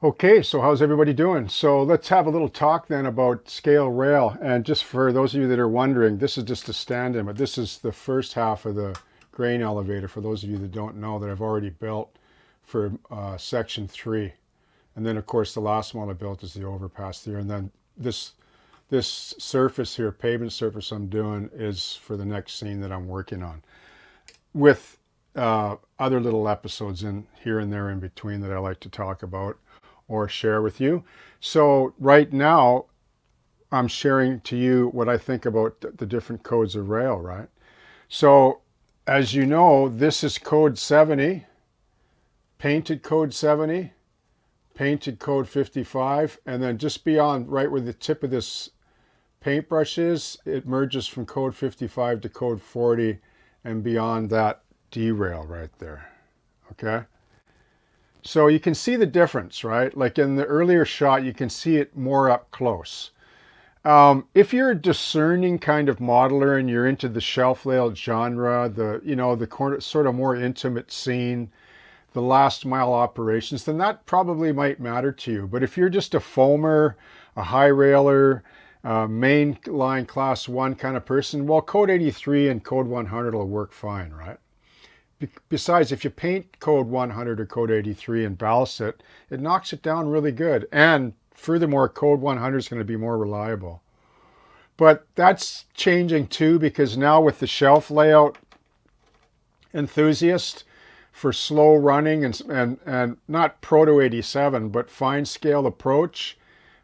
Okay, so how's everybody doing? So let's have a little talk then about scale rail. And just for those of you that are wondering, this is just a stand-in, but this is the first half of the grain elevator for those of you that don't know that I've already built for section 3. And then of course the last one I built is the overpass here. And then this surface here, pavement surface I'm doing is for the next scene that I'm working on, with other little episodes in here and there in between that I like to talk about or share with you. So right now I'm sharing to you what I think about the different codes of rail, right? So as you know, this is code 70, painted code 70, painted code 55, and then just beyond right where the tip of this paintbrush is, it merges from code 55 to code 40, and beyond that derail right there. Okay, so you can see the difference, right? Like in the earlier shot, you can see it more up close. If you're a discerning kind of modeler and you're into the shelf layout genre, the corner, sort of more intimate scene, the last mile operations, then that probably might matter to you. But if you're just a foamer, a high railer, main line class 1 kind of person, well, code 83 and code 100 will work fine, right? Besides, if you paint code 100 or code 83 and ballast it, it knocks it down really good. And furthermore, code 100 is going to be more reliable. But that's changing too, because now with the shelf layout enthusiast for slow running and not proto 87, but fine scale approach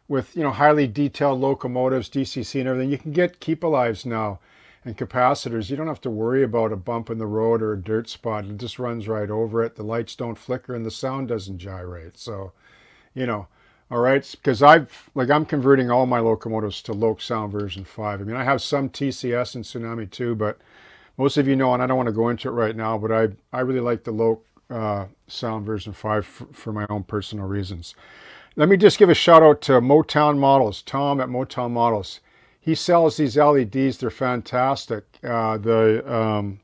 with, highly detailed locomotives, DCC and everything, you can get keep alives now and capacitors. You don't have to worry about a bump in the road or a dirt spot. It just runs right over it. The lights don't flicker and the sound doesn't gyrate. So, all right, because I'm converting all my locomotives to Loc Sound version 5. I mean, I have some TCS and Tsunami too, but most of you know, and I don't want to go into it right now, but I really like the Loc Sound version 5 for my own personal reasons. Let me just give a shout out to Motown Models, Tom at Motown Models. He sells these LEDs. They're fantastic. The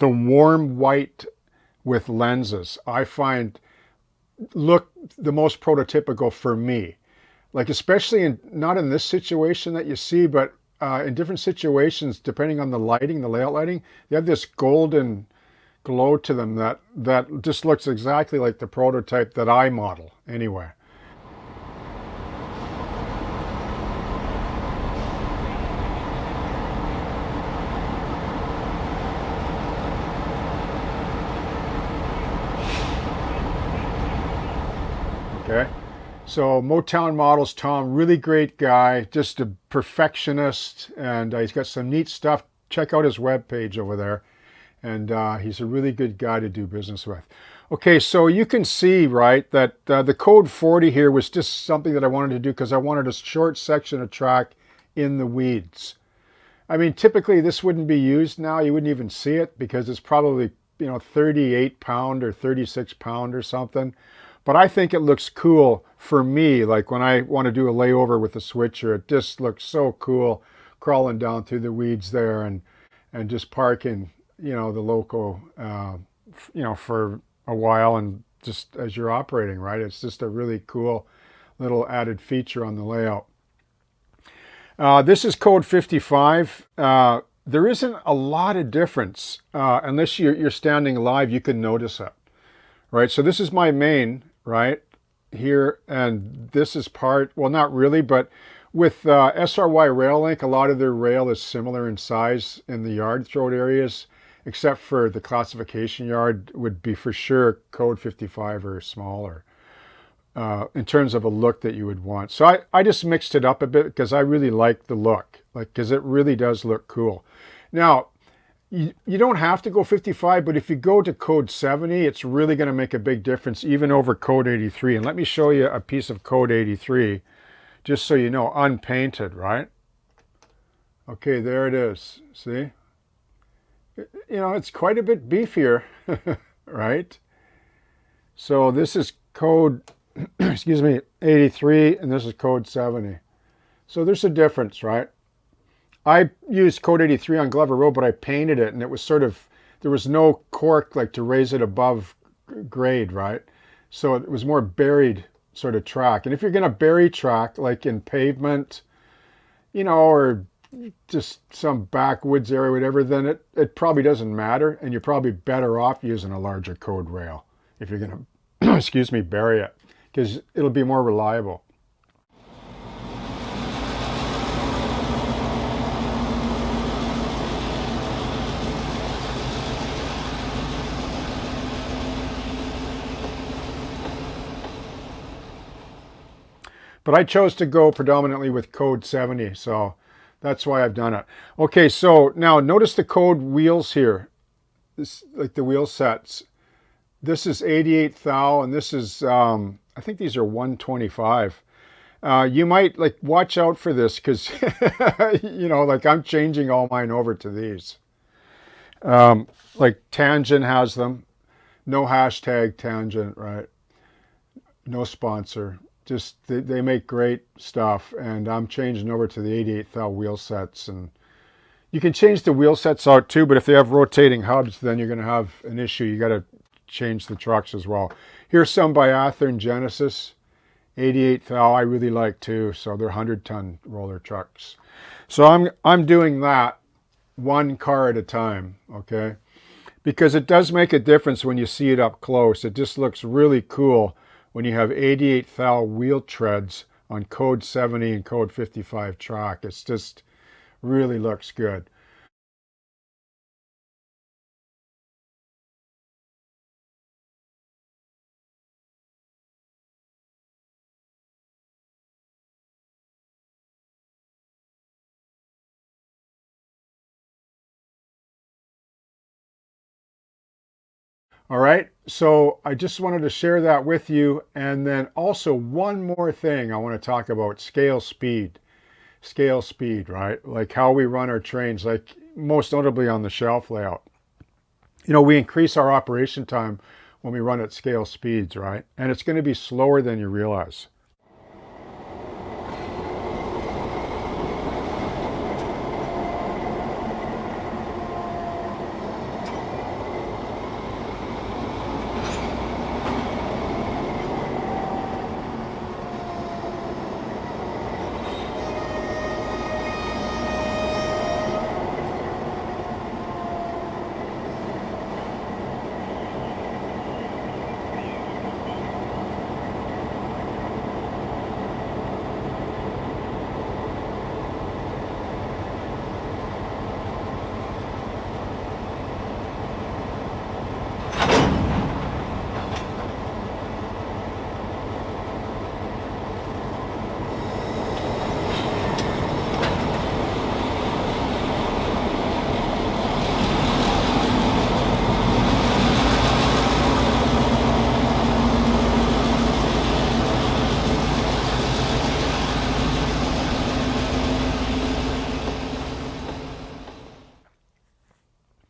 warm white with lenses, I find, look the most prototypical for me. Like especially not in this situation that you see, but in different situations, depending on the lighting, the layout lighting, they have this golden glow to them that just looks exactly like the prototype that I model anyway. Okay, so Motown Models, Tom, really great guy, just a perfectionist, and he's got some neat stuff. Check out his webpage over there, and he's a really good guy to do business with. Okay, so you can see, right, that the code 40 here was just something that I wanted to do because I wanted a short section of track in the weeds. I mean, typically this wouldn't be used now. You wouldn't even see it because it's probably, 38 pound or 36 pound or something. But I think it looks cool for me. Like when I want to do a layover with a switcher, it just looks so cool crawling down through the weeds there and just parking, the loco, for a while and just as you're operating, right? It's just a really cool little added feature on the layout. This is code 55. There isn't a lot of difference unless you're standing live. You can notice it, right? So this is my main right here, and this is part, well, not really, but with SRY Rail Link, a lot of their rail is similar in size in the yard throat areas, except for the classification yard would be for sure code 55 or smaller in terms of a look that you would want. So I just mixed it up a bit because I really like the look, because it really does look cool. Now, you don't have to go 55, but if you go to code 70, it's really going to make a big difference even over code 83. And let me show you a piece of code 83, just so you know, unpainted, right? Okay, there it is. See? It's quite a bit beefier, right? So this is code, excuse me, 83, and this is code 70. So there's a difference, right? I used code 83 on Glover Road, but I painted it, and it was sort of, there was no cork like to raise it above grade, right? So it was more buried sort of track. And if you're going to bury track, like in pavement, you know, or just some backwoods area, whatever, then it probably doesn't matter. And you're probably better off using a larger code rail if you're going to, excuse me, bury it, because it'll be more reliable. But I chose to go predominantly with code 70, so that's why I've done it. Okay, so now notice the code wheels here. This, like the wheel sets. This is 88 thou, and this is, I think these are 125. You might like watch out for this because, you know, like I'm changing all mine over to these. Like Tangent has them. No hashtag Tangent, right? No sponsor. Just they make great stuff, and I'm changing over to the 88 thou wheel sets. And you can change the wheel sets out too, but if they have rotating hubs, then you're going to have an issue. You got to change the trucks as well. Here's some by Athearn Genesis, 88 thou. I really like too. So they're 100-ton roller trucks. So I'm doing that one car at a time, okay? Because it does make a difference when you see it up close. It just looks really cool when you have 88 thou wheel treads on code 70 and code 55 track. It's just really looks good. All right, so I just wanted to share that with you. And then also one more thing I want to talk about, scale speed. Scale speed, right? Like how we run our trains, like most notably on the shelf layout. You know, we increase our operation time when we run at scale speeds, right? And it's going to be slower than you realize.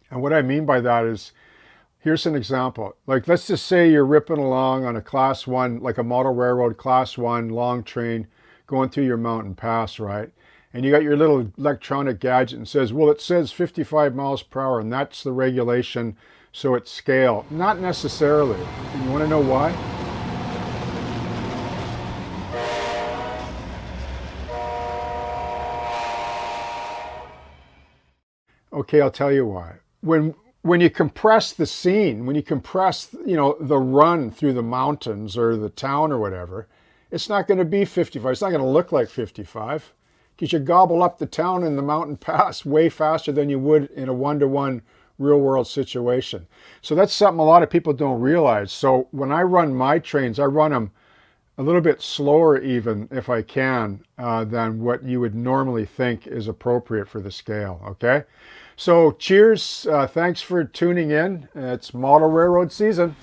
And what I mean by that is, here's an example. Like, let's just say you're ripping along on a class one, like a model railroad class one long train going through your mountain pass, right? And you got your little electronic gadget and says, well, it says 55 miles per hour and that's the regulation, so it's scale. Not necessarily. You want to know why? Okay, I'll tell you why. When you compress the scene, when you compress, you know, the run through the mountains or the town or whatever, it's not going to be 55. It's not going to look like 55 because you gobble up the town and the mountain pass way faster than you would in a one-to-one real world situation. So that's something a lot of people don't realize. So when I run my trains, I run them a little bit slower even if I can than what you would normally think is appropriate for the scale, okay? So cheers, thanks for tuning in. It's model railroad season,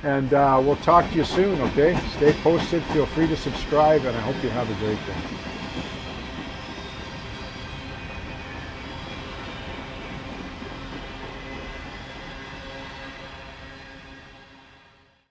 and we'll talk to you soon, okay? Stay posted, feel free to subscribe, and I hope you have a great day.